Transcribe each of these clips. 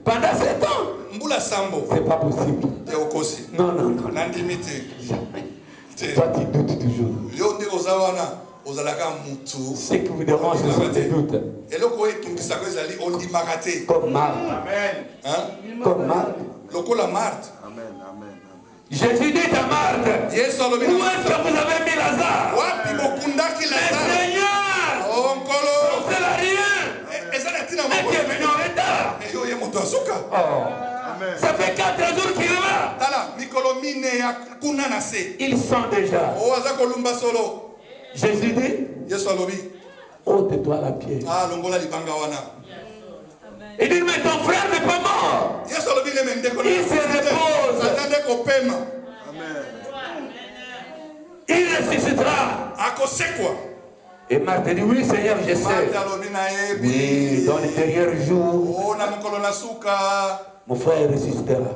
Pendant 7 ans. C'est pas possible. Non, non, non. Jamais. Toi, tu doutes toujours. Ce qui vous dérange, ce sont des doutes. Comme Marthe. Jésus dit à Marthe, où est-ce que vous avez mis Lazare? Mais Seigneur, on ne sait rien. Et qui est venu en retard. Ça fait 4 jours qu'il est là. Ils sont déjà. Jésus dit, ôte-toi la pierre. Il dit, mais ton frère n'est pas mort. Il se repose. Il ressuscitera. Et Marthe dit, oui Seigneur, je sais. Oui, dans les derniers jours, mon frère ressuscitera.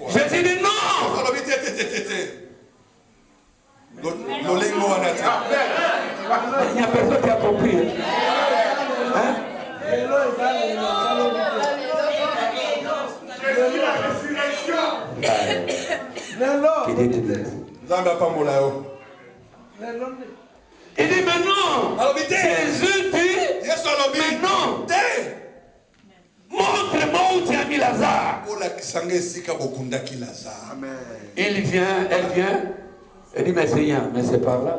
Jésus dit non. Il n'y a personne qui a compris. Hein? Il dit mais non. Jésus dit mais non. Montre-moi où tu as mis Lazare. Il vient, elle vient. Elle dit mais Seigneur, mais c'est par là.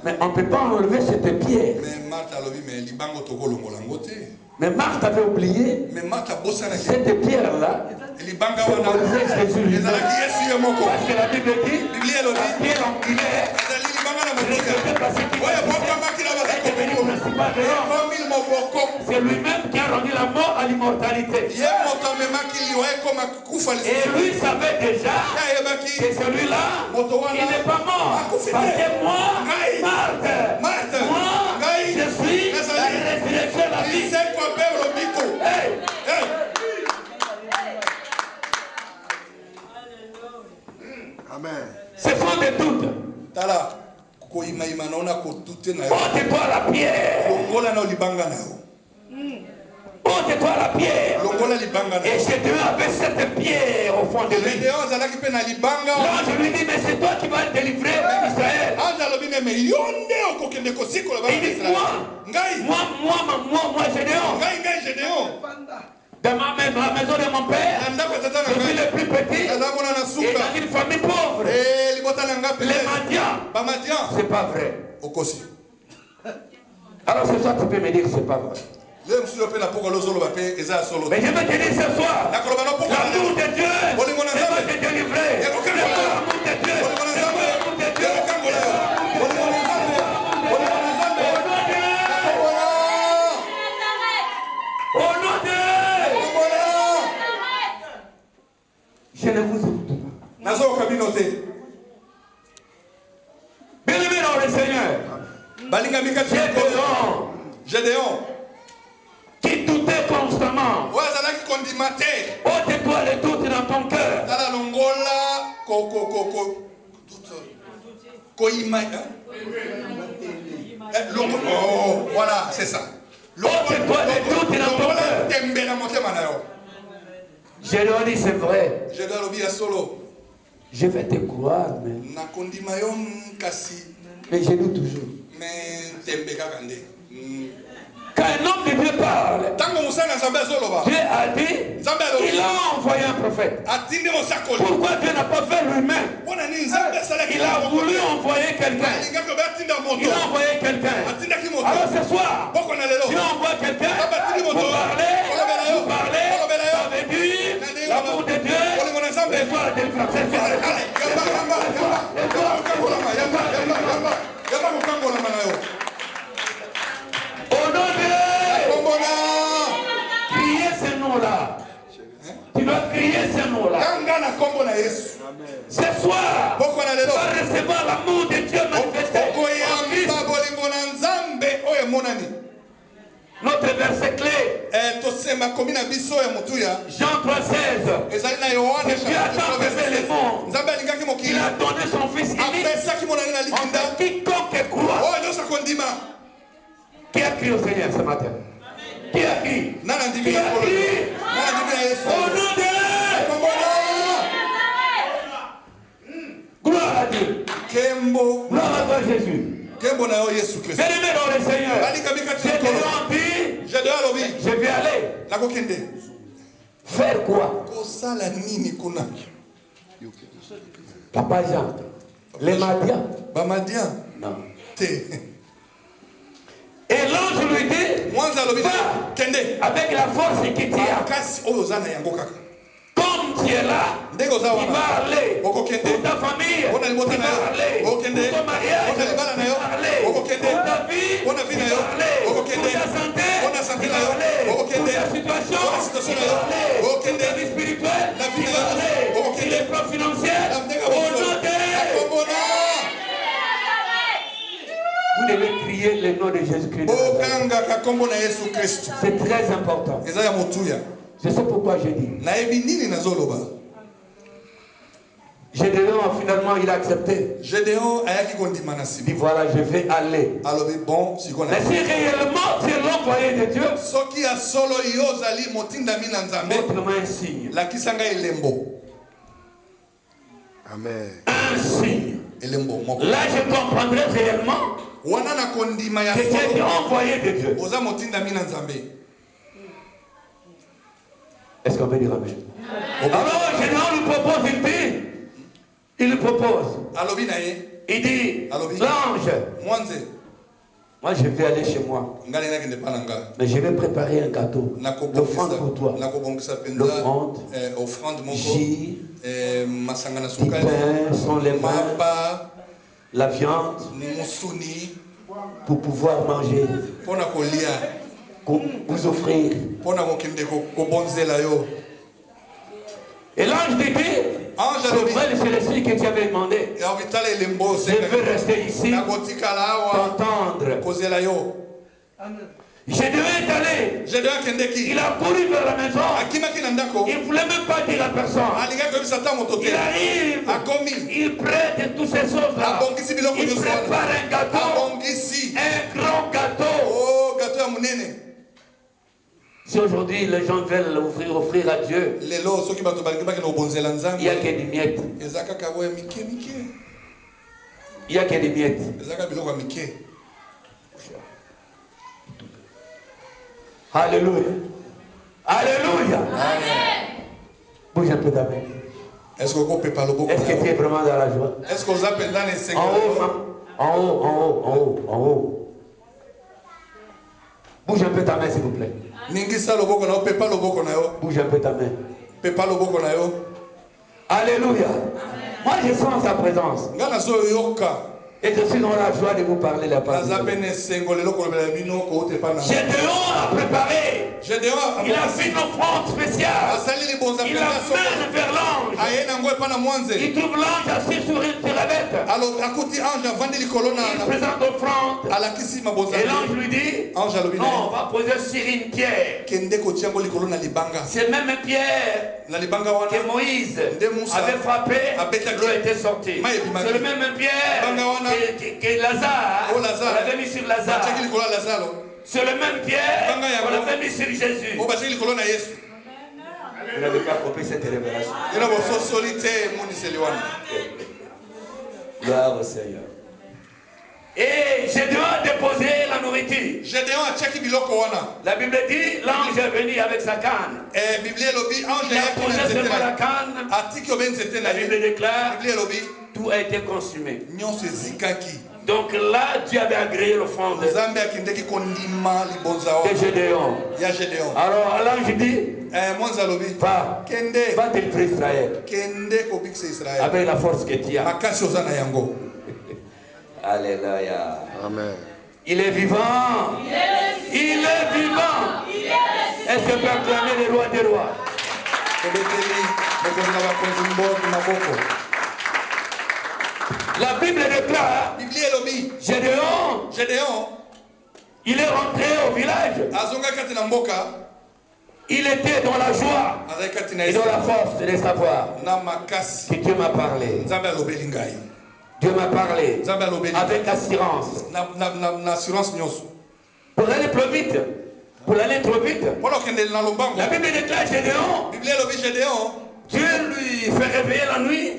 Mais on ne peut pas enlever cette pierre. Mais Marthe avait oublié cette pierre-là. Symbolisait Jésus lui-même. Parce que la Bible dit la pierre angulaire. C'est lui-même qui a rendu la mort à l'immortalité. Et lui savait déjà que celui-là, il n'est pas mort. Parce que moi, Marthe, moi, je suis la résurrection de la vie. Hey. Amen. Ce sont des doutes. Ôte-toi la pierre. Ôte-toi la pierre. Et Gédéon avait cette pierre au fond de lui. L'ange lui dit, mais c'est toi qui vas délivrer Israël. Il dit, moi, Gédéon. Dans ma maison de mon père, je suis le plus petit et dans une famille pauvre. Les mendiants, c'est pas vrai. Alors ce soir, tu peux me dire que c'est pas vrai. Mais je vais te dire ce soir, l'amour de Dieu, c'est pas de délivrer. L'amour de Dieu, c'est pas l'amour de Dieu. Au nom de je ne vous écoute pas. Bien-aimé dans le Seigneur, Gédéon, qui doutait constamment. Ôte-toi les doutes dans ton cœur. Voilà, c'est ça. Ôte-toi les doutes dans ton cœur. Gédéon dit c'est vrai. Je vais te croire, mais je doute toujours. Quand un homme de Dieu parle, Dieu a dit, il a envoyé un prophète. Pourquoi Dieu n'a pas fait lui-même? Il a voulu envoyer quelqu'un. Il a envoyé quelqu'un. Alors ce soir, Dieu envoie quelqu'un pour parler, ça veut dire l'amour de Dieu, et voir la délivrance. Au nom de crier ce nom-là. Tu dois crier ce nom-là. Ce soir, tu vas recevoir l'amour de Dieu manifesté. Notre verset clé, Jean 3,16. Dieu a tant aimé le monde qu'il a donné son Fils unique. Quiconque croit. Qui a crié au Seigneur ce matin? Qui a crié? Qui a crié? Au nom de gloire à Dieu. Gloire à toi Jésus. Bien-aimé dans le Seigneur. Je vais aller. Faire quoi? Papa Jean. Les Madians. Non. Et l'ange lui dit, va avec la force qui tient. Comme tu es là, il va aller pour ta famille, il va aller pour ton mariage, il va aller pour ta vie, il va aller pour ta santé, il va aller pour ta situation, il va aller pour ta vie spirituelle, il va aller pour les plans financiers. Au nom de vous devez crier le nom de Jésus-Christ. C'est très important. Je sais pourquoi je dis. Gédéon, finalement, il a accepté. Il dit voilà, je vais aller. Mais si réellement tu es l'envoyé de Dieu, montre-moi un signe. Amen. Un signe. Là, je comprendrai réellement que tu es envoyé de Dieu. Est-ce qu'on peut dire Amen? Alors, Gédéon lui propose, il lui propose. Il dit, l'ange, moi je vais aller chez moi. Mais je vais préparer un gâteau. L'offrande pour toi. L'offrande, gire, du pain sans les mains, la viande, pour pouvoir manger, vous offrir. Et l'ange dit, c'est celui que tu avais demandé. Je veux rester ici, t'entendre. Gédéon est allé. Il a couru vers la maison. Il ne voulait même pas dire à personne. Il arrive. Il prête toutes ces choses-là. Il prépare un gâteau. Un grand gâteau. Si aujourd'hui les gens veulent offrir à Dieu, il n'y a que des miettes. Il n'y a que des miettes. Alléluia. Alléluia. Bouge un peu d'amen. Est-ce que tu es vraiment dans la joie? En haut. Bouge un peu ta main s'il vous plaît. Bouge un peu ta main. Alléluia. Moi je sens sa présence. Et je suis dans la joie de vous parler la parole. Gédéon a préparé. Il a fait une offrande spéciale. Il l'amène vers l'ange. Il trouve l'ange assis sur la bête. Il présente l'offrande. Et l'ange lui dit, non, on va poser sur une pierre. C'est même une pierre que Moïse avait frappé, l'eau était sortie. C'est le même pierre que Lazare, on l'avait mis sur Lazare. C'est le même pierre, on l'avait mis sur Jésus. Vous n'avez pas compris cette révélation. Gloire au Seigneur. Et Gédéon a déposé la nourriture. La Bible dit, l'ange est venu avec sa canne. Il a posé seulement la canne. La Bible déclare, tout a été consumé. Donc là, Dieu avait agréé l'offrande de Gédéon. Alors l'ange dit, va délivrer Israël avec la force que tu as. Alléluia. Amen. Il est vivant. Il est vivant. Est-ce que peut acclamer les rois des rois? La Bible déclare, Gédéon, il est rentré au village. Il était dans la joie et dans la force de savoir que Dieu m'a parlé. Dieu m'a parlé avec assurance. Pour aller plus vite, Pour aller trop vite. La Bible déclare Gédéon. Dieu lui fait réveiller la nuit.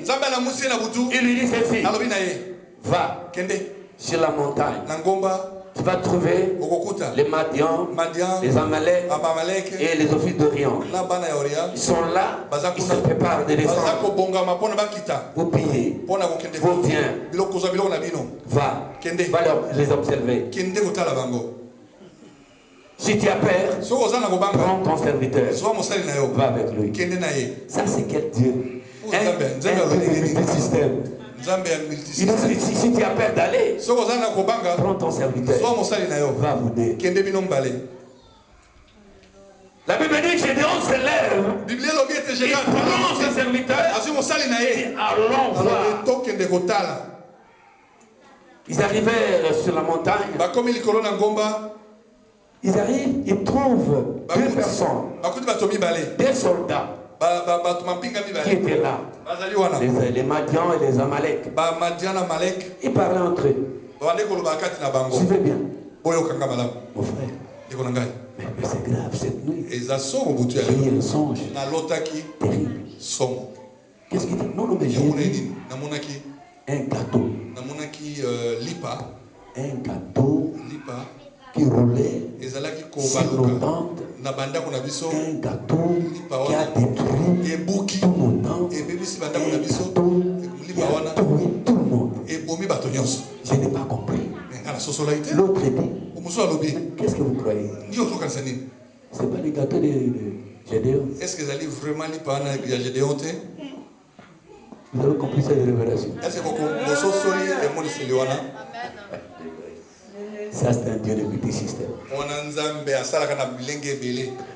Il lui dit ceci. Va sur la montagne. Tu vas trouver les Madians, les Amalek et les offices d'Orient. Ils sont là, ils se préparent de descendre. Vous pillez, vous viens. Va les observer. Si tu as peur, prends ton serviteur. Va avec lui. Ça, c'est quel Dieu? Un système. Si tu as peur d'aller, prends ton serviteur. Va vous dire. La Bible dit que Gédéon se lève. Il prend son serviteur. Et allons voir. Ils arrivèrent sur la montagne. Ils arrivent, ils trouvent deux personnes, des soldats qui étaient là, les Madians et les Amalek. Ils parlaient entre eux. Suivez bien, mon frère. Mais c'est grave cette nuit. J'ai eu un songe terrible. Qu'est-ce qu'il dit? Non, mais j'ai vu un gâteau. Un gâteau qui roulait sur nos tentes, un gâteau qui a détruit tout mon temps, un gâteau qui a tué tout le monde. Je n'ai pas compris. L'autre dit, qu'est-ce que vous croyez? Ce n'est pas le gâteau de Gédéon. Est-ce qu'ils allaient vraiment les Gédéon? Vous avez compris cette révélation? Est-ce que vous avez Ça, c'est un Dieu de multisystème.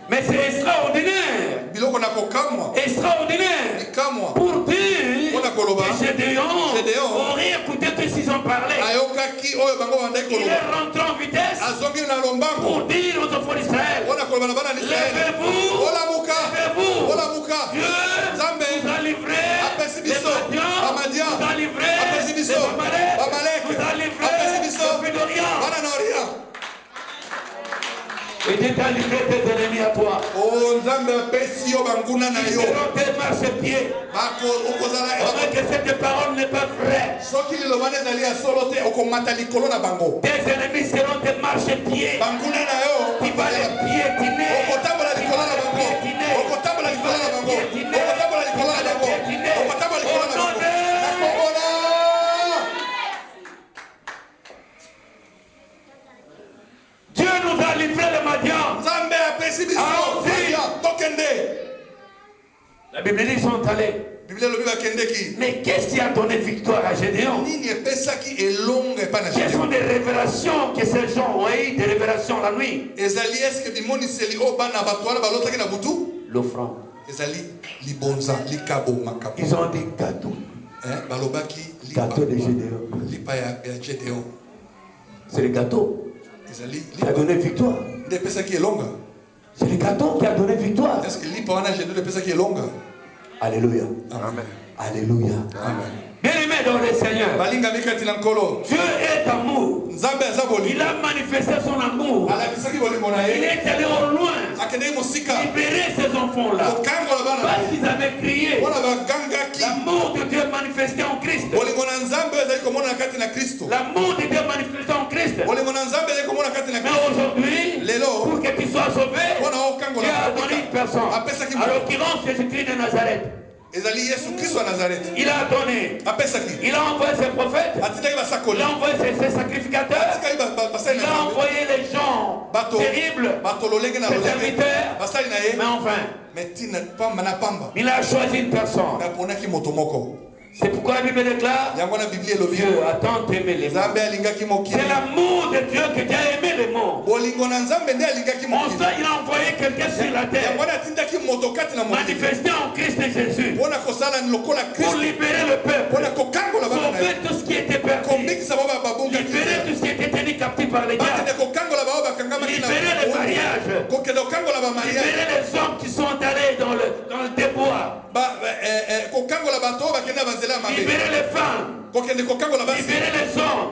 Mais c'est extraordinaire. Extraordinaire. Pour dire que Gédéon aurait écouté que s'ils ont parlé. Il est rentré en vitesse pour dire aux enfants d'Israël, levez-vous, Dieu vous a livré les Madians, vous a livré les Amalek, vous a livré les filles d'Orient. Et Dieu t'a livré tes ennemis à toi. Ils seront tes marchepieds. Avant que cette parole n'est pas vraie. Tes ennemis seront tes marchepieds. Tu vas les piétiner. Dieu nous a livré les Madians. La Bible dit qu'ils sont allés. Mais qu'est-ce qui a donné victoire à Gédéon? Quelles sont des révélations que ces gens ont eu, des révélations la nuit? L'offrande. Ils ont dit gâteau. Gâteau de Gédéon. C'est le gâteau qui a donné victoire. C'est le gâteau qui a donné victoire. Alléluia. Amen. Alléluia. Amen. Bien-aimé dans le Seigneur, Dieu est amour. Il a manifesté son amour. Il est allé au loin libérer ces enfants-là parce qu'ils avaient crié l'amour de Dieu manifesté en Christ. L'amour de Dieu manifesté en Christ. Mais aujourd'hui, pour que tu sois sauvé, Dieu a donné une personne. À l'occurrence, Jésus-Christ de Nazareth. Il a donné. Il a envoyé ses prophètes. Il a envoyé ses sacrificateurs. Il a envoyé les gens terribles, ses serviteurs. Mais enfin, il a choisi une personne. C'est pourquoi la Bible déclare Dieu a tant aimé les mondes. C'est l'amour de Dieu que Dieu a aimé les mondes. Ensuite, il a envoyé quelqu'un sur la terre, manifesté en Christ Jésus, pour libérer le peuple, sauver tout ce qui était perdu, libérer tout ce qui était tenu captif par les diables, libérer les mariages, libérer les hommes qui sont allés dans le débois. Libérer les femmes, libérer les hommes,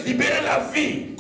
libérer la vie.